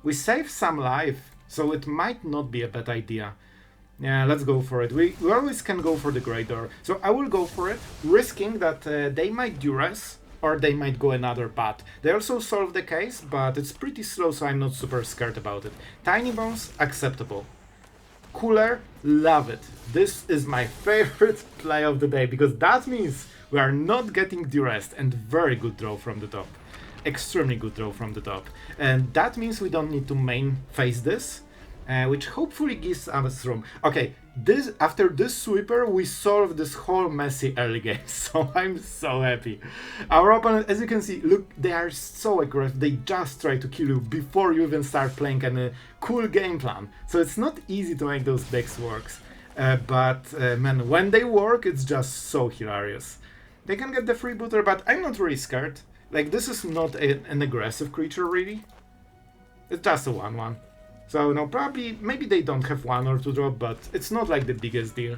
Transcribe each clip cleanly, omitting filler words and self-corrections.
We save some life, so it might not be a bad idea. Yeah, let's go for it. We always can go for the Grey Door. So I will go for it, risking that they might duress, or they might go another path. They also solve the case, but it's pretty slow, so I'm not super scared about it. Tiny Bones, acceptable. Cooler, love it. This is my favorite play of the day, because that means we are not getting duressed, and very good draw from the top. Extremely good draw from the top. And that means we don't need to main phase this, which hopefully gives us room. Okay, after this sweeper, we solved this whole messy early game, so I'm so happy. Our opponent, as you can see, look, they are so aggressive. They just try to kill you before you even start playing a cool game plan. So it's not easy to make those decks work. But man, when they work, it's just so hilarious. They can get the freebooter, but I'm not really scared. Like, this is not an aggressive creature, really. It's just a 1/1. So, no, probably, maybe they don't have 1 or 2 drop, but it's not like the biggest deal.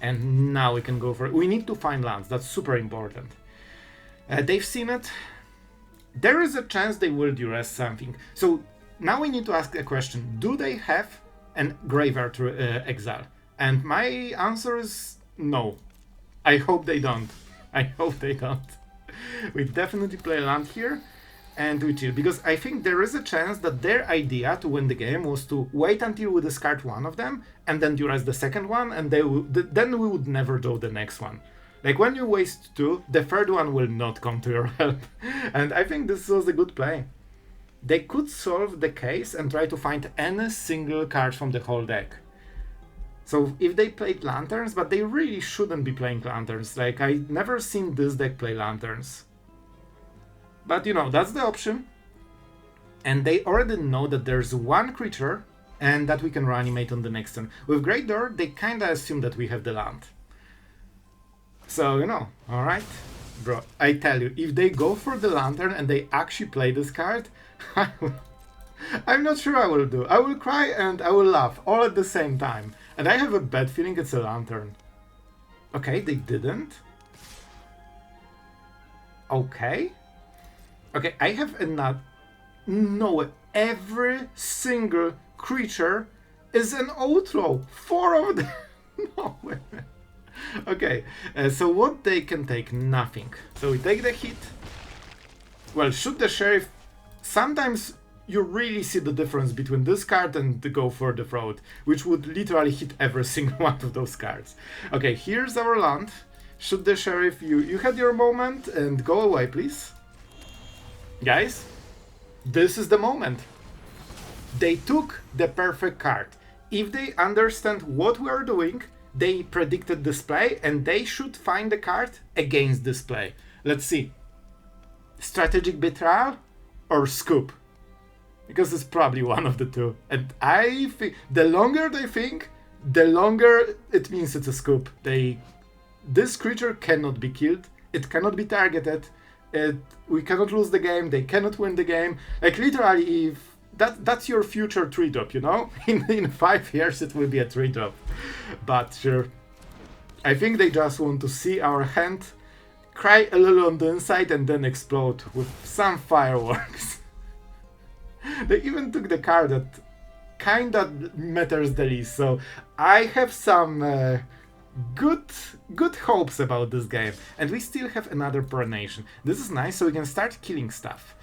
And now we can go for it. We need to find lands, that's super important. They've seen it. There is a chance they will duress something. So, now we need to ask a question. Do they have a Graveyard to exile? And my answer is no. I hope they don't. I hope they don't. We definitely play land here. And we chill, because I think there is a chance that their idea to win the game was to wait until we discard one of them and then duress the second one, and then we would never draw the next one. Like, when you waste 2, the third one will not come to your help. And I think this was a good play. They could solve the case and try to find any single card from the whole deck. So if they played Lanterns, but they really shouldn't be playing Lanterns. Like, I've never seen this deck play Lanterns. But, you know, that's the option. And they already know that there's one creature and that we can reanimate on the next turn. With Great Door, they kinda assume that we have the land. So, you know, alright. Bro, I tell you, if they go for the Lantern and they actually play this card, I'm not sure I will do. I will cry and I will laugh all at the same time. And I have a bad feeling it's a Lantern. Okay, they didn't. Okay. Okay, I have another... No, every single creature is an outlaw. 4 of them. No way. Okay, so what they can take? Nothing. So we take the hit. Well, shoot the sheriff. Sometimes you really see the difference between this card and the go for the fraud, which would literally hit every single one of those cards. Okay, here's our land. Shoot the sheriff. You had your moment and go away, please. Guys, this is the moment. They took the perfect card. If they understand what we are doing, they predicted this play and they should find the card against this play. Let's see. Strategic Betrayal or Scoop? Because it's probably one of the two. And I think the longer they think, the longer it means it's a Scoop. This creature cannot be killed. It cannot be targeted. We cannot lose the game. They cannot win the game. Like, literally, if that's your future 3-drop, you know? In 5 years it will be a 3-drop. But sure. I think they just want to see our hand, cry a little on the inside, and then explode with some fireworks. They even took the card that kinda matters the least. So I have some good hopes about this game. And we still have another Perennation. This is nice, so we can start killing stuff.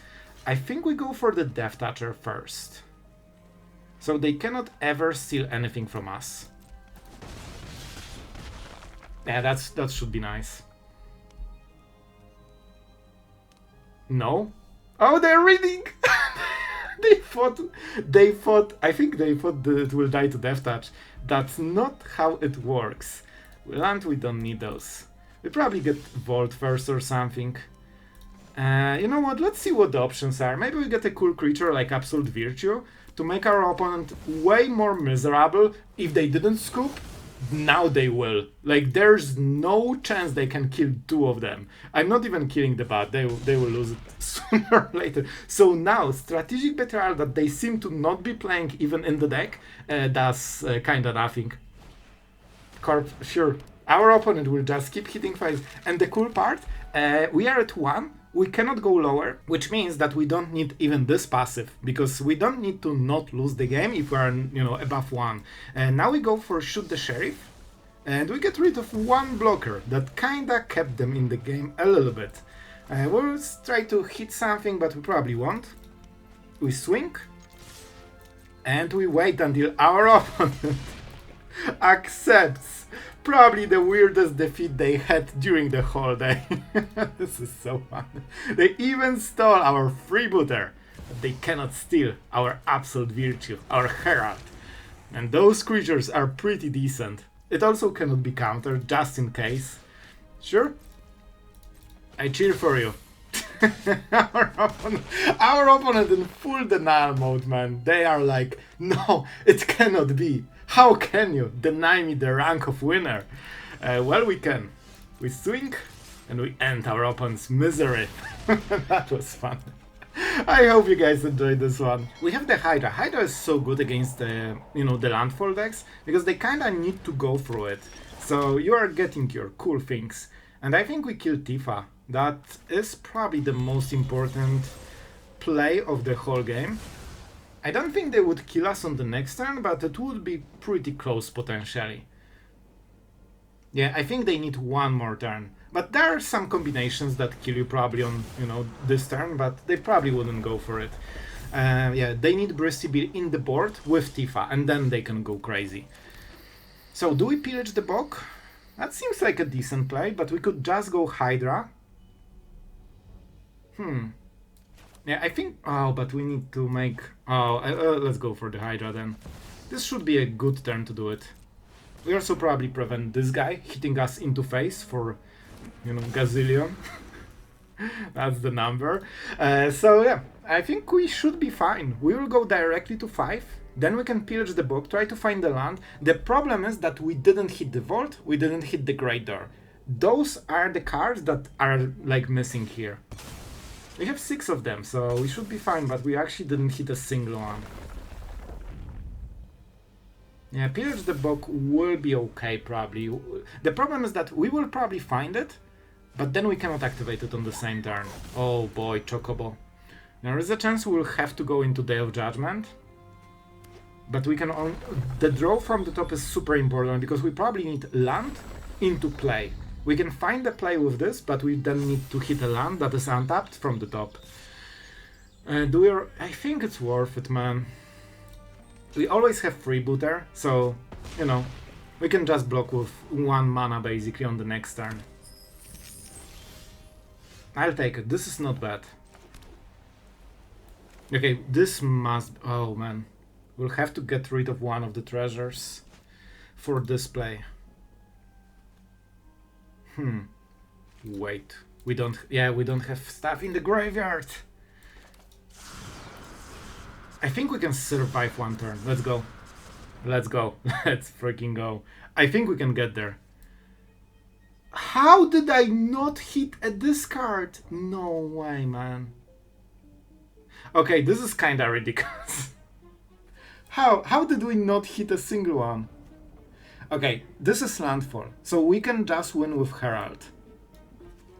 I think we go for the Death Toucher first. So they cannot ever steal anything from us. Yeah, that should be nice. No? Oh, they're reading! They thought, I think they thought that it will die to Death Touch. That's not how it works. Land, we don't need those. We probably get Vault first or something. You know what, let's see what the options are. Maybe we get a cool creature like Absolute Virtue to make our opponent way more miserable. If they didn't scoop, now they will. Like, there's no chance they can kill 2 of them. I'm not even killing the bot, they will lose it sooner or later. So now, Strategic Betrayal that they seem to not be playing even in the deck, does kinda nothing. Corp, sure, our opponent will just keep hitting 5. And the cool part, we are at 1. we cannot go lower, which means that we don't need even this passive, because we don't need to not lose the game if we are, above 1. And now we go for Shoot the Sheriff, and we get rid of one blocker that kinda kept them in the game a little bit. We'll try to hit something, but we probably won't. We swing, and we wait until our opponent accepts probably the weirdest defeat they had during the whole day. This is so fun. They even stole our freebooter, but they cannot steal our absolute virtue, our Herald. And those creatures are pretty decent. It also cannot be countered, just in case. Sure? I cheer for you. Our opponent in full denial mode, man. They are like, no, it cannot be. How can you deny me the rank of winner? Well, we can. We swing and we end our opponent's misery. That was fun. I hope you guys enjoyed this one. We have the Hydra. Hydra is so good against the, the landfall decks because they kinda need to go through it. So you are getting your cool things. And I think we killed Tifa. That is probably the most important play of the whole game. I don't think they would kill us on the next turn, but it would be pretty close potentially. Yeah, I think they need one more turn. But there are some combinations that kill you probably on, this turn, but they probably wouldn't go for it. Yeah, they need Breasty Bill in the board with Tifa, and then they can go crazy. So, do we Pillage the Bog? That seems like a decent play, but we could just go Hydra. Yeah, I think... Oh, but we need to make... Oh, let's go for the Hydra then. This should be a good turn to do it. We also probably prevent this guy hitting us into face for, gazillion. That's the number. So yeah, I think we should be fine. We will go directly to 5. Then we can Pillage the Bog, try to find the land. The problem is that we didn't hit the Vault, we didn't hit the Great Door. Those are the cards that are, like, missing here. We have 6 of them, so we should be fine, but we actually didn't hit a single one. Yeah, Pillage the Bog will be okay, probably. The problem is that we will probably find it, but then we cannot activate it on the same turn. Oh boy, Chocobo. There is a chance we'll have to go into Day of Judgment. But we can only... The draw from the top is super important, because we probably need land into play. We can find the play with this, but we then need to hit a land that is untapped from the top. I think it's worth it, man. We always have Freebooter, so, we can just block with 1 mana basically on the next turn. I'll take it. This is not bad. Okay, this must... Oh, man. We'll have to get rid of one of the treasures for this play. Wait. We don't have stuff in the graveyard. I think we can survive 1 turn. Let's go. Let's go. Let's freaking go. I think we can get there. How did I not hit a discard? No way, man. Okay, this is kinda ridiculous. How did we not hit a single one? Okay, this is landfall, so we can just win with Herald.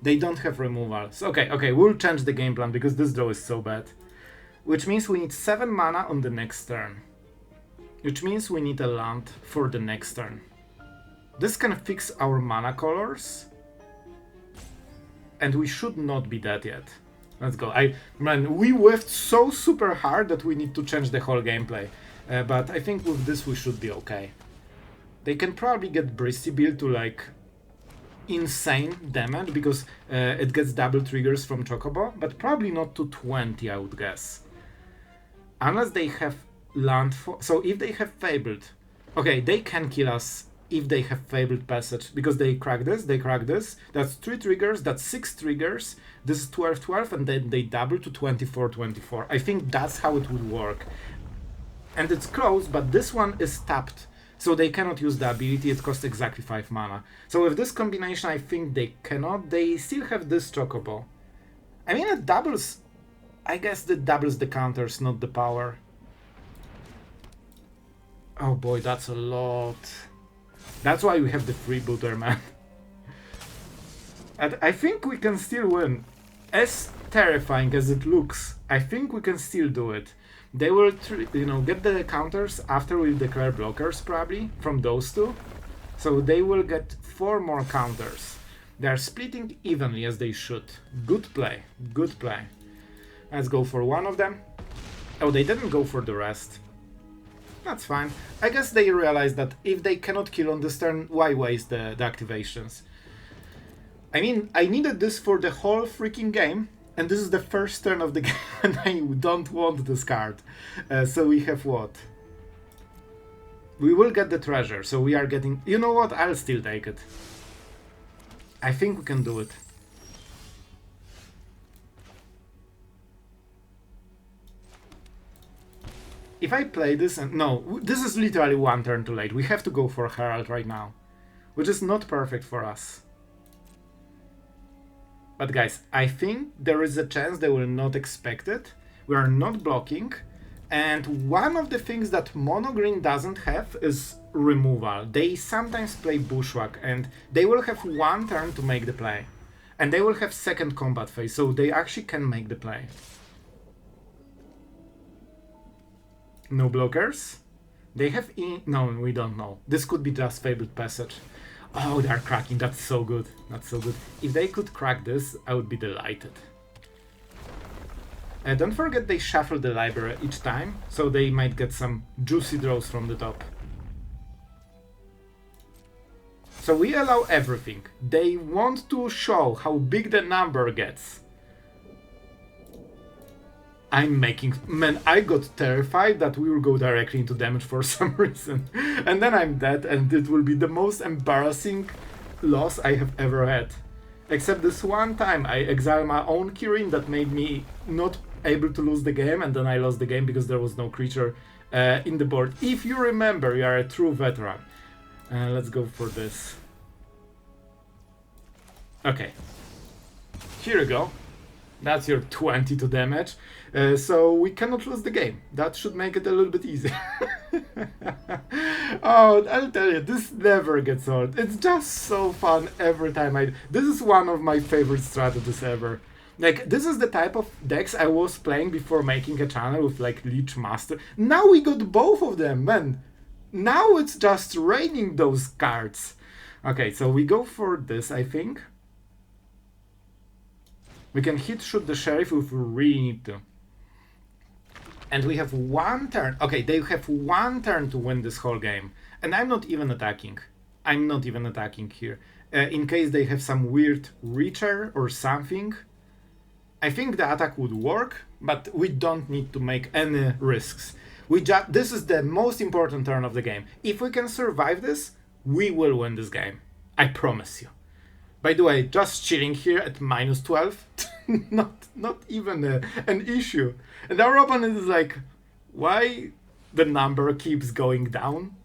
They don't have removals. Okay, we'll change the game plan because this draw is so bad. Which means we need 7 mana on the next turn. Which means we need a land for the next turn. This can fix our mana colors. And we should not be dead yet. Let's go. Man, we whiffed so super hard that we need to change the whole gameplay. But I think with this we should be okay. They can probably get Breasty Bill to like insane damage because it gets double triggers from Chocobo, but probably not to 20, I would guess. Unless they have landfall. So if they have Fabled, okay, they can kill us if they have Fabled Passage because they crack this. That's 3 triggers, that's 6 triggers. This is 12-12, and then they double to 24-24. I think that's how it would work. And it's close, but this one is tapped. So they cannot use the ability, it costs exactly 5 mana. So with this combination I think they cannot, they still have this Chocobo. I mean it doubles, I guess it doubles the counters, not the power. Oh boy, that's a lot. That's why we have the Freebooter, man. And I think we can still win. as terrifying as it looks, I think we can still do it. They will, get the counters after we declare blockers, probably, from those two. So they will get 4 more counters. They are splitting evenly as they should. Good play, good play. Let's go for one of them. Oh, they didn't go for the rest. That's fine. I guess they realized that if they cannot kill on this turn, why waste the activations? I mean, I needed this for the whole freaking game, and this is the first turn of the game, and I don't want this card. So we have what? We will get the treasure, so we are getting... You know what? I'll still take it. I think we can do it. If I play this and... No, this is literally one turn too late. We have to go for Herald right now, which is not perfect for us. But guys, I think there is a chance they will not expect it. We are not blocking. And one of the things that mono green doesn't have is removal. They sometimes play bushwhack and they will have one turn to make the play. And they will have second combat phase, so they actually can make the play. No blockers? They have no, we don't know. This could be just Fabled Passage. Oh, they're cracking. That's so good. That's so good. If they could crack this, I would be delighted. Don't forget they shuffle the library each time, so they might get some juicy draws from the top. So we allow everything. They want to show how big the number gets. I'm making... Man, I got terrified that we will go directly into damage for some reason. And then I'm dead, and it will be the most embarrassing loss I have ever had. Except this one time I exiled my own Kirin that made me not able to lose the game, and then I lost the game because there was no creature in the board. If you remember, you are a true veteran. Let's go for this. Okay. Here you go. That's your 22 damage. So we cannot lose the game. That should make it a little bit easier. Oh, I'll tell you, this never gets old. It's just so fun every time I... This is one of my favorite strategies ever. Like, this is the type of decks I was playing before making a channel with, like, Leech Master. Now we got both of them, man. Now it's just raining those cards. Okay, so we go for this, I think. We can shoot the sheriff if we really need to. And we have one turn. Okay, they have one turn to win this whole game. And I'm not even attacking. I'm not even attacking here. In case they have some weird Reacher or something. I think the attack would work, but we don't need to make any risks. This is the most important turn of the game. If we can survive this, we will win this game. I promise you. By the way, just chilling here at -12, not even an issue. And our opponent is like, why the number keeps going down,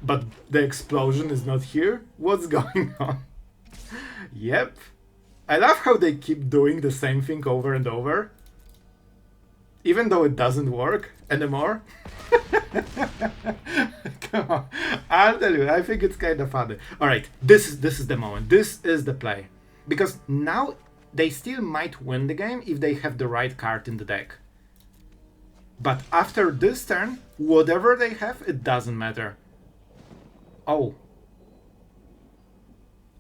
but the explosion is not here? What's going on? Yep. I love how they keep doing the same thing over and over, even though it doesn't work anymore. Come on, I'll tell you, I think it's kind of funny. All right, this is the moment. This is the play, because now they still might win the game if they have the right card in the deck. But after this turn, whatever they have, it doesn't matter. Oh.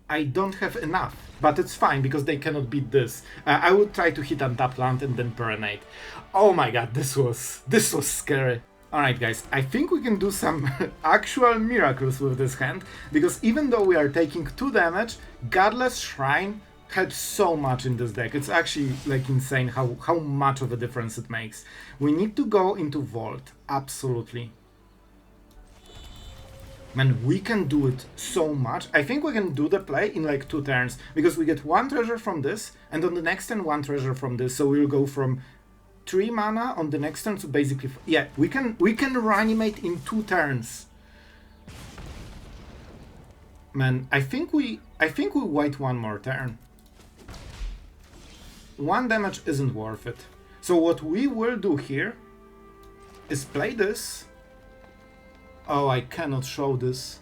I don't have enough, but it's fine because they cannot beat this. I would try to hit untap land and then Perennate. Oh my god, this was scary. Alright guys, I think we can do some actual miracles with this hand, because even though we are taking 2 damage, Godless Shrine helps so much in this deck. It's actually like insane how much of a difference it makes. We need to go into Vault, absolutely. Man, we can do it so much. I think we can do the play in like 2 turns, because we get 1 treasure from this, and on the next turn 1 treasure from this, so we'll go from 3 mana on the next turn to basically... Yeah, we can reanimate in 2 turns. Man, I think we wait 1 more turn. 1 damage isn't worth it. So what we will do here is play this. Oh, I cannot show this.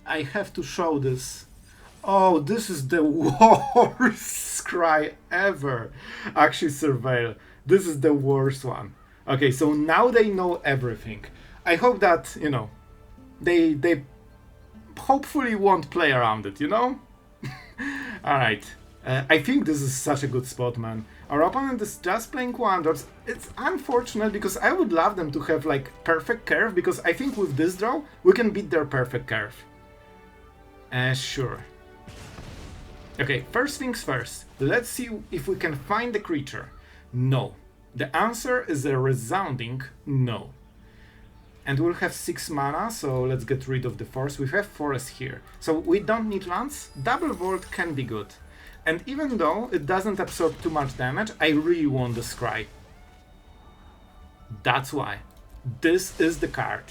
I have to show this. Oh, this is the worst cry ever. Actually, Surveil, this is the worst one. Okay, so now they know everything. I hope that, you know, they hopefully won't play around it, you know? Alright. I think this is such a good spot, man. Our opponent is just playing Wanderers. It's unfortunate because I would love them to have like perfect curve, because I think with this draw we can beat their perfect curve. Sure. Okay, first things first. Let's see if we can find the creature. No. The answer is a resounding no. And we'll have 6 mana, so let's get rid of the force. We have forest here, so we don't need lands. Double Vault can be good. And even though it doesn't absorb too much damage, I really want the Scry. That's why. This is the card.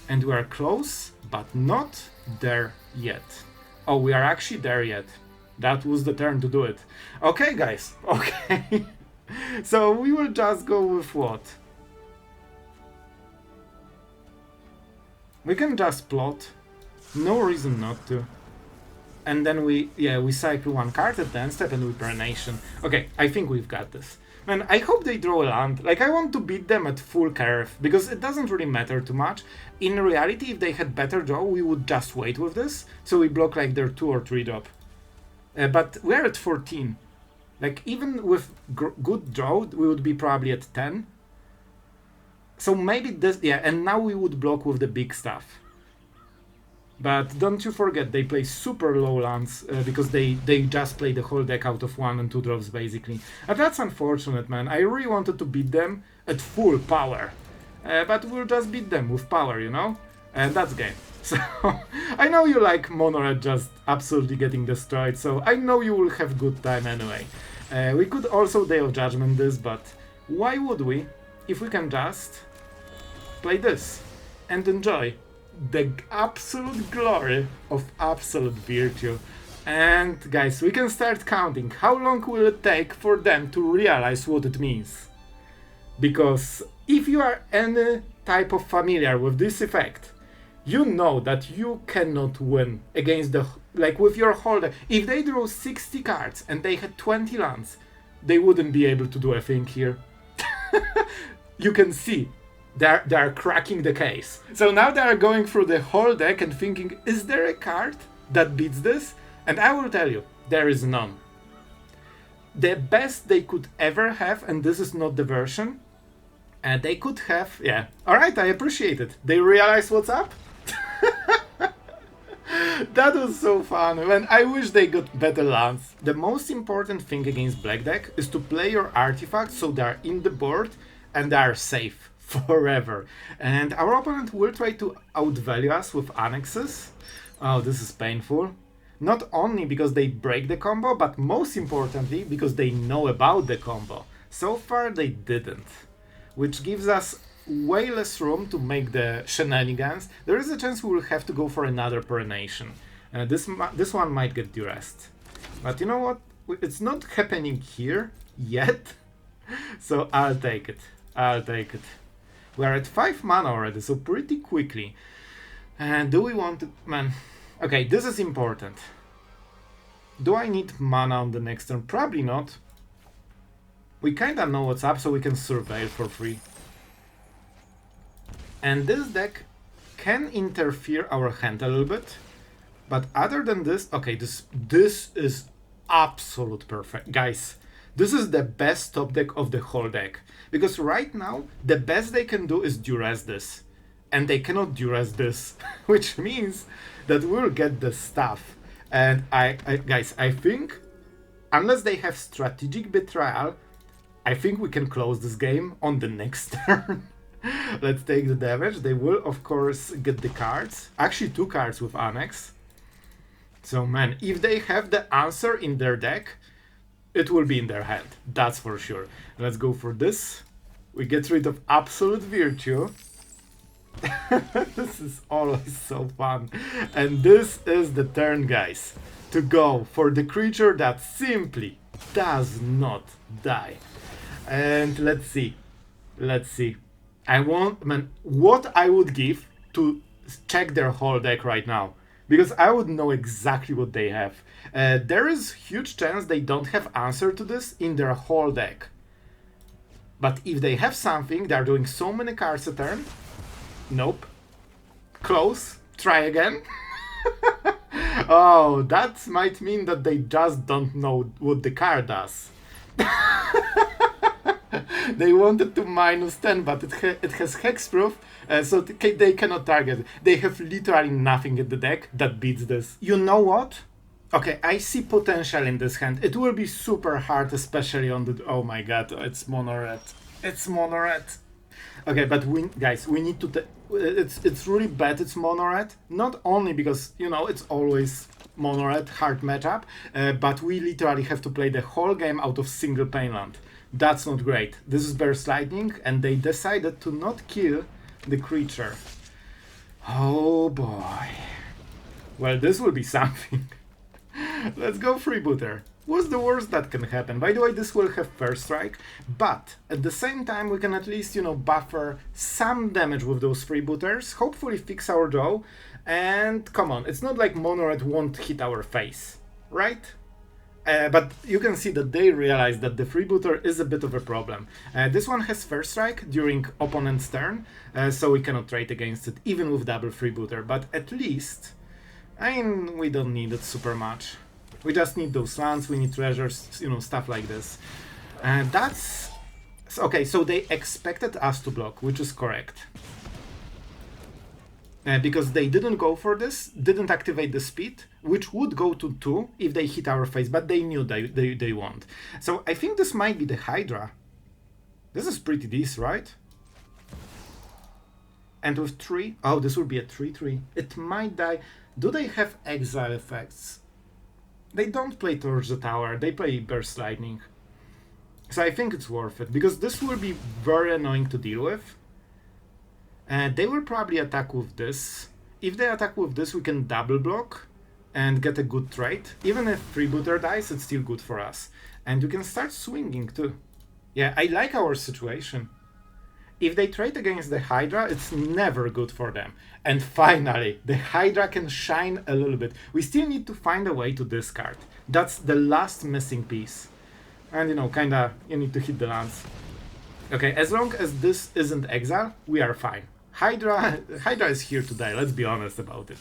And we are close, but not there yet. Oh, we are actually there yet. That was the turn to do it. Okay, guys. Okay. So we will just go with what? We can just plot. No reason not to. And then we cycle one card at the end step and we Perennation. Okay, I think we've got this. Man, I hope they draw a land. Like, I want to beat them at full curve, because it doesn't really matter too much. In reality, if they had better draw, we would just wait with this. So we block like their 2 or 3 drop. But we're at 14. Like, even with good draw, we would be probably at 10. So maybe this, yeah, and now we would block with the big stuff. But don't you forget, they play super low lands, because they just play the whole deck out of 1 and 2 drops, basically. And that's unfortunate, man. I really wanted to beat them at full power. But we'll just beat them with power, you know? And that's game. So, I know you like Mono Red just absolutely getting destroyed, so I know you will have good time anyway. We could also Day of Judgment this, but why would we, if we can just play this and enjoy the absolute glory of absolute virtue. And guys, we can start counting. How long will it take for them to realize what it means? Because if you are any type of familiar with this effect, you know that you cannot win against the, like with your holder. If they drew 60 cards and they had 20 lands, they wouldn't be able to do a thing here. You can see they're cracking the case. So now they are going through the whole deck and thinking, is there a card that beats this? And I will tell you, there is none. The best they could ever have, and this is not the version, they could have, yeah, alright, I appreciate it. They realize what's up? That was so fun, man. I wish they got better lands. The most important thing against black deck is to play your artifacts so they are in the board and they are safe forever. And our opponent will try to outvalue us with annexes. Oh, this is painful. Not only because they break the combo, but most importantly because they know about the combo. So far they didn't, which gives us way less room to make the shenanigans. There is a chance we will have to go for another Perennation. This one might get duressed. But you know what? It's not happening here yet. So I'll take it. I'll take it. We are at 5 mana already, so pretty quickly. And do we want to... Man. Okay, this is important. Do I need mana on the next turn? Probably not. We kinda know what's up, so we can surveil for free. And this deck can interfere our hand a little bit. But other than this... Okay, this is absolute perfect. Guys, this is the best top deck of the whole deck. Because right now, the best they can do is duress this. And they cannot duress this. Which means that we'll get the stuff. And guys, I think, unless they have strategic betrayal, I think we can close this game on the next turn. Let's take the damage. They will, of course, get the cards. Actually, 2 cards with Annex. So, man, if they have the answer in their deck, it will be in their hand. That's for sure. Let's go for this. We get rid of Absolute Virtue. This is always so fun. And this is the turn, guys, to go for the creature that simply does not die. And let's see. Let's see. I want, man, what I would give to check their whole deck right now. because I would know exactly what they have. There is huge chance they don't have answer to this in their whole deck. But if they have something, they're doing so many cards a turn. Nope. Close. Try again. Oh, that might mean that they just don't know what the card does. They wanted to -10, but it has hexproof, so they cannot target. They have literally nothing in the deck that beats this. You know what? Okay, I see potential in this hand. It will be super hard, especially on the... Oh my god, it's mono red. It's mono red. Okay, but guys, we need to... It's really bad it's mono red. Not only because, you know, it's always mono red, hard matchup, but we literally have to play the whole game out of single painland. That's not great. This is Burst Lightning, and they decided to not kill the creature. Oh boy. Well, this will be something. Let's go Freebooter. What's the worst that can happen? By the way, this will have first strike, but at the same time we can at least, you know, buffer some damage with those Freebooters, hopefully fix our draw, and come on, it's not like mono red won't hit our face, right? But you can see that they realize that the Freebooter is a bit of a problem. This one has first strike during opponent's turn, so we cannot trade against it even with double Freebooter, but at least, I mean, we don't need it super much. We just need those lands, we need treasures, you know, stuff like this. That's... Okay, so they expected us to block, which is correct. Because they didn't go for this, didn't activate the speed, which would go to 2 if they hit our face, but they knew they won't. So I think this might be the Hydra. This is pretty decent, right? And with 3, oh, this would be a 3/3. It might die. Do they have exile effects? They don't play Torch the Tower, they play Burst Lightning. So I think it's worth it, because this will be very annoying to deal with. They will probably attack with this. If they attack with this, we can double block and get a good trade. Even if Freebooter dies, it's still good for us. And we can start swinging too. Yeah, I like our situation. If they trade against the Hydra, it's never good for them. And finally, the Hydra can shine a little bit. We still need to find a way to discard. That's the last missing piece. And, you know, kinda, you need to hit the lands. Okay, as long as this isn't exile, we are fine. Hydra is here to die, let's be honest about it.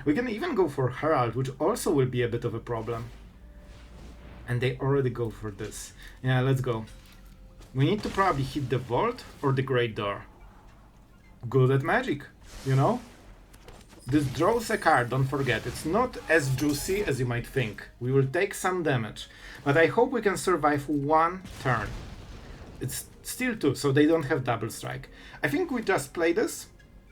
We can even go for Herald, which also will be a bit of a problem. And they already go for this. Yeah, let's go. We need to probably hit the Vault or the Great Door. Good at Magic, you know? This draws a card, don't forget. It's not as juicy as you might think. We will take some damage. But I hope we can survive one turn. It's still 2, so they don't have double strike. I think we just play this,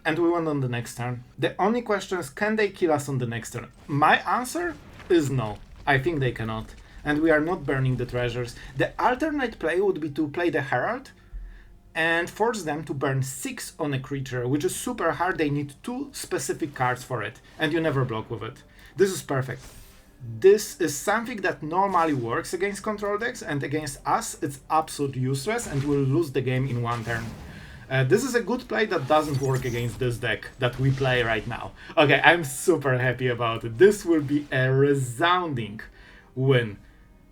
and we win on the next turn. The only question is, can they kill us on the next turn? My answer is no. I think they cannot. And we are not burning the treasures. The alternate play would be to play the Herald and force them to burn 6 on a creature, which is super hard. They need 2 specific cards for it, and you never block with it. This is perfect. This is something that normally works against control decks, and against us it's absolutely useless, and we'll lose the game in one turn. This is a good play that doesn't work against this deck that we play right now. Okay, I'm super happy about it. This will be a resounding win.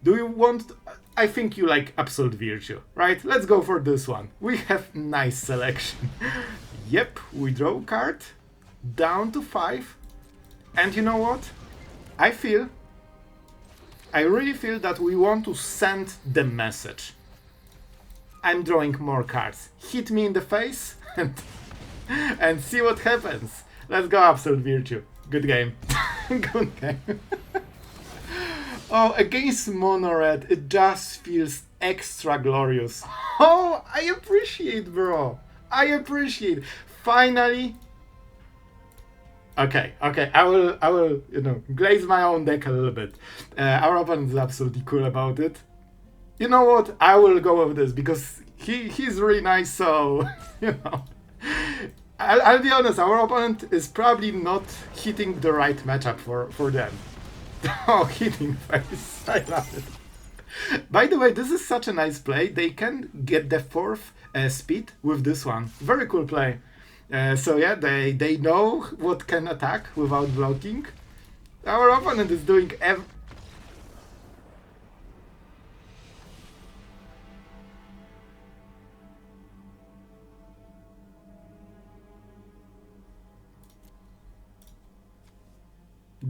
Do you want... I think you like Absolute Virtue, right? Let's go for this one. We have nice selection. Yep, we draw a card, down to 5. And you know what? I really feel that we want to send the message. I'm drawing more cards. Hit me in the face and see what happens. Let's go Absolute Virtue. Good game. Good game. Oh, against mono red, it just feels extra glorious. Oh, I appreciate, bro. I appreciate. Finally. Okay, I will, you know, glaze my own deck a little bit. Our opponent is absolutely cool about it. You know what? I will go with this because he's really nice. So, you know, I'll be honest. Our opponent is probably not hitting the right matchup for them. Oh, hitting face. I love it. By the way, this is such a nice play. They can get the 4th speed with this one. Very cool play. So yeah, they know what can attack without blocking. Our opponent is doing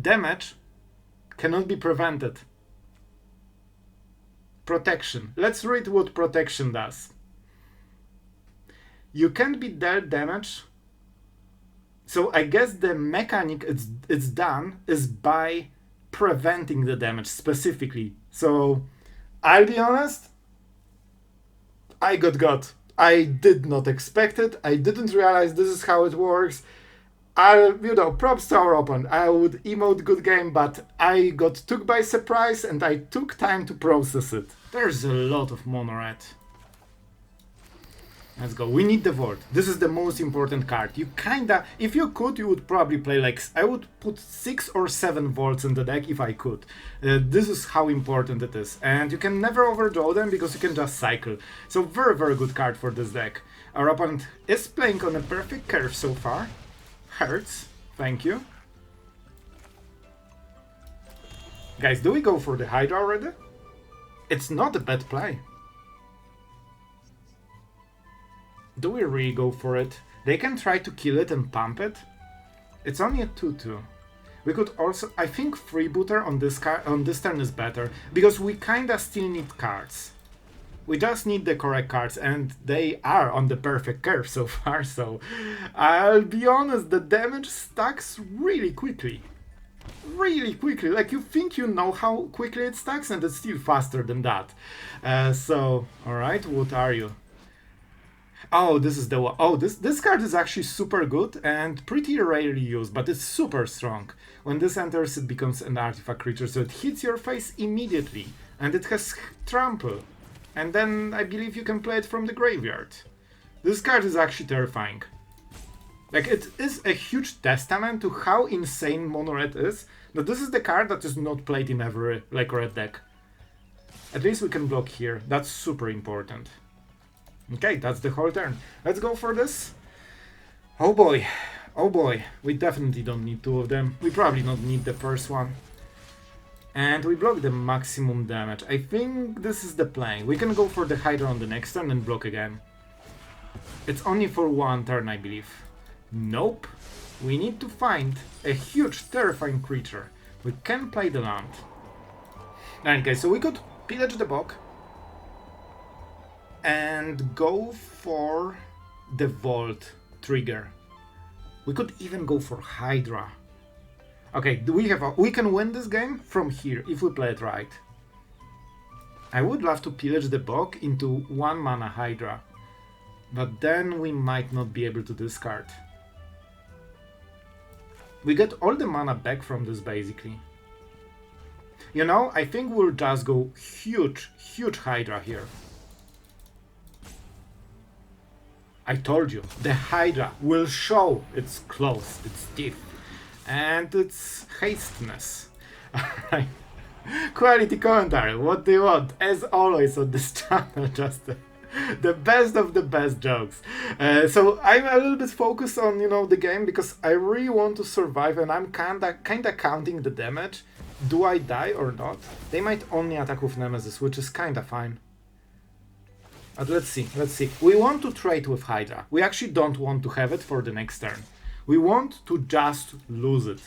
damage cannot be prevented. Protection. Let's read what protection does. You can't be dealt damage. So I guess the mechanic it's done is by preventing the damage specifically. So I'll be honest, I got. I did not expect it. I didn't realize this is how it works. Props to our opponent. I would emote good game, but I got took by surprise and I took time to process it. There's a lot of mono red. Let's go. We need the Vault. This is the most important card. You kinda, if you could, you would probably play like, I would put 6 or 7 Vaults in the deck if I could. This is how important it is. And you can never overdraw them because you can just cycle. So very, very good card for this deck. Our opponent is playing on a perfect curve so far. Hurts. Thank you. Guys, do we go for the Hydra already? It's not a bad play. Do we really go for it? They can try to kill it and pump it. It's only a 2-2. We could also... I think Freebooter on this turn is better, because we kinda still need cards. We just need the correct cards, and they are on the perfect curve so far, so... I'll be honest, the damage stacks really quickly. Really quickly. Like, you think you know how quickly it stacks, and it's still faster than that. Alright, what are you? Oh, this is the one. Oh, this card is actually super good and pretty rarely used, but it's super strong. When this enters, it becomes an artifact creature, so it hits your face immediately, and it has trample. And then I believe you can play it from the graveyard. This card is actually terrifying. Like, it is a huge testament to how insane mono red is, that this is the card that is not played in every like red deck. At least we can block here. That's super important. Okay, that's the whole turn. Let's go for this. Oh boy. Oh boy. We definitely don't need 2 of them. We probably don't need the first one. And we block the maximum damage. I think this is the play. We can go for the Hydra on the next turn and block again. It's only for 1 turn, I believe. Nope. We need to find a huge, terrifying creature. We can play the land. Alright guys, so we could Pillage the Bog and go for the Vault trigger. We could even go for Hydra. Okay, we can win this game from here if we play it right. I would love to Pillage the Bog into 1 mana Hydra, but then we might not be able to discard. We get all the mana back from this basically. You know, I think we'll just go huge Hydra here. I told you, the Hydra will show its claws, its teeth, and its hastiness. Alright. Quality commentary, what do you want? As always on this channel, just the best of the best jokes. So I'm a little bit focused on, you know, the game because I really want to survive and I'm kinda counting the damage. Do I die or not? They might only attack with Nemesis, which is kinda fine. But let's see. We want to trade with Hydra. We actually don't want to have it for the next turn. We want to just lose it.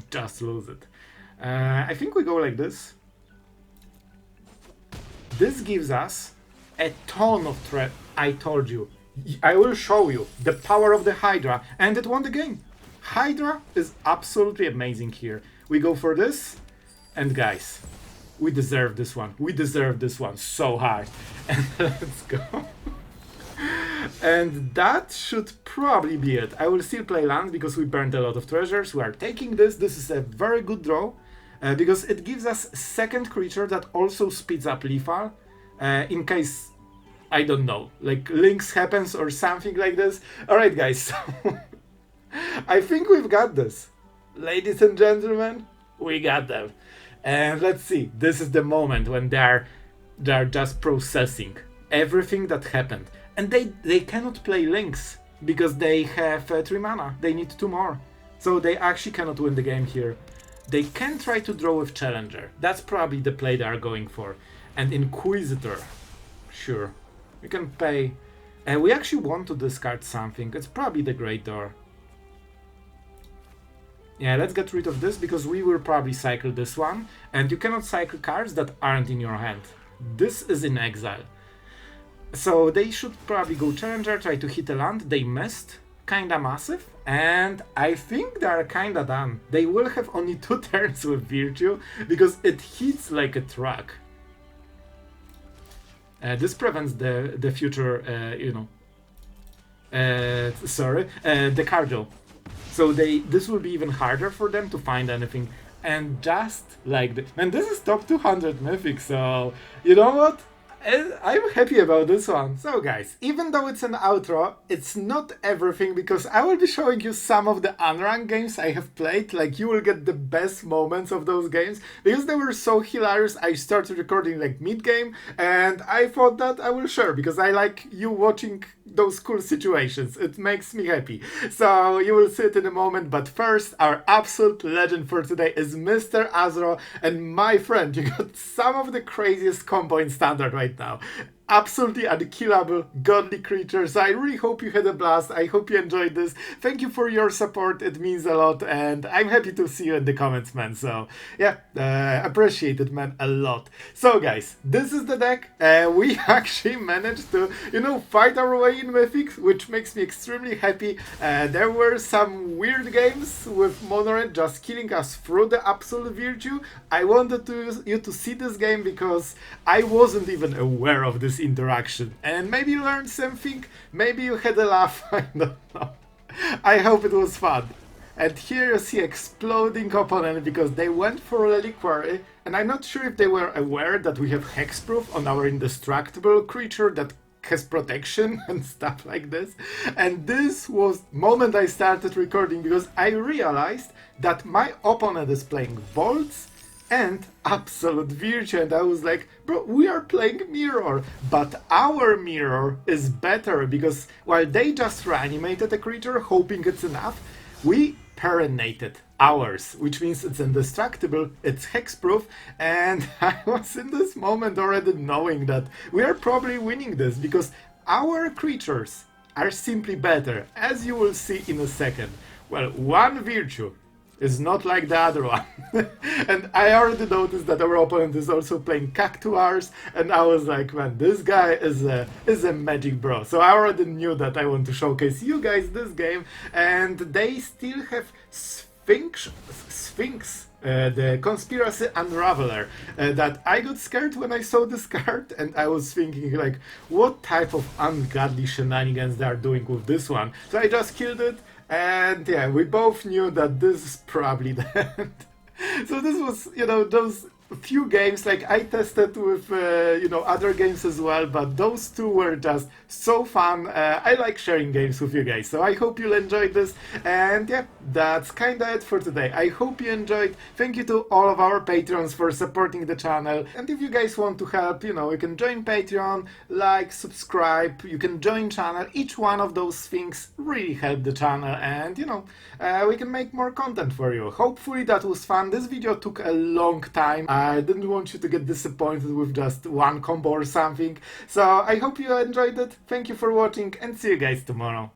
Just lose it. I think we go like this. This gives us a ton of threat. I told you. I will show you the power of the Hydra, and it won the game. Hydra is absolutely amazing here. We go for this, and guys, we deserve this one. We deserve this one so high. And let's go. And that should probably be it. I will still play land because we burned a lot of treasures. We are taking this. This is a very good draw because it gives us a second creature that also speeds up lethal in case, I don't know, like Lynx happens or something like this. Alright guys, so I think we've got this. Ladies and gentlemen, we got them. And let's see, this is the moment when they're just processing everything that happened. And they cannot play Lynx because they have 3 mana. They need 2 more. So they actually cannot win the game here. They can try to draw with Challenger. That's probably the play they are going for. And Inquisitor. Sure. We can pay. We actually want to discard something. It's probably the Great Door. Yeah, let's get rid of this because we will probably cycle this one. And you cannot cycle cards that aren't in your hand. This is in exile. So they should probably go Challenger, try to hit a land. They missed. Kinda massive. And I think they are kinda done. They will have only 2 turns with Virtue because it hits like a truck. This prevents the future, the card draw. So this will be even harder for them to find anything. And just like and this is top 200 Mythic, so you know what? I'm happy about this one. So guys, even though it's an outro, it's not everything because I will be showing you some of the unranked games I have played. Like you will get the best moments of those games because they were so hilarious. I started recording like mid-game and I thought that I will share because I like you watching those cool situations. It makes me happy. So you will see it in a moment, but first our absolute legend for today is Mr. Azro, and my friend, you got some of the craziest combo in Standard right now. Absolutely unkillable, godly creatures. I really hope you had a blast. I hope you enjoyed this. Thank you for your support. It means a lot, and I'm happy to see you in the comments, man. So yeah, appreciate it, man, a lot. So guys, this is the deck. We actually managed to, fight our way in Mythic, which makes me extremely happy. There were some weird games with Monored just killing us through the absolute virtue. I wanted you to see this game because I wasn't even aware of this interaction, and maybe you learned something, maybe you had a laugh, I don't know. I hope it was fun. And here you see exploding opponent because they went for Reliquary, and I'm not sure if they were aware that we have hexproof on our indestructible creature that has protection and stuff like this. And this was the moment I started recording because I realized that my opponent is playing Volts and Absolute Virtue, and I was like, bro, we are playing Mirror, but our Mirror is better because while they just reanimated a creature hoping it's enough, we Perennated ours, which means it's indestructible, it's hexproof, and I was in this moment already knowing that we are probably winning this because our creatures are simply better, as you will see in a second. Well, one Virtue is not like the other one. And I already noticed that our opponent is also playing Cactuars, and I was like, man, this guy is a magic bro. So I already knew that I want to showcase you guys this game, and they still have Sphinx, the Conspiracy Unraveler, that I got scared when I saw this card, and I was thinking like, what type of ungodly shenanigans they are doing with this one. So I just killed it. And yeah, we both knew that this is probably the end. So this was, those few games, like I tested with, other games as well, but those two were just so fun. I like sharing games with you guys, so I hope you'll enjoy this. And yeah, that's kinda it for today. I hope you enjoyed. Thank you to all of our patrons for supporting the channel. And if you guys want to help, you can join Patreon, like, subscribe, you can join channel. Each one of those things really help the channel, and we can make more content for you. Hopefully that was fun. This video took a long time. I didn't want you to get disappointed with just one combo or something. So I hope you enjoyed it. Thank you for watching, and see you guys tomorrow.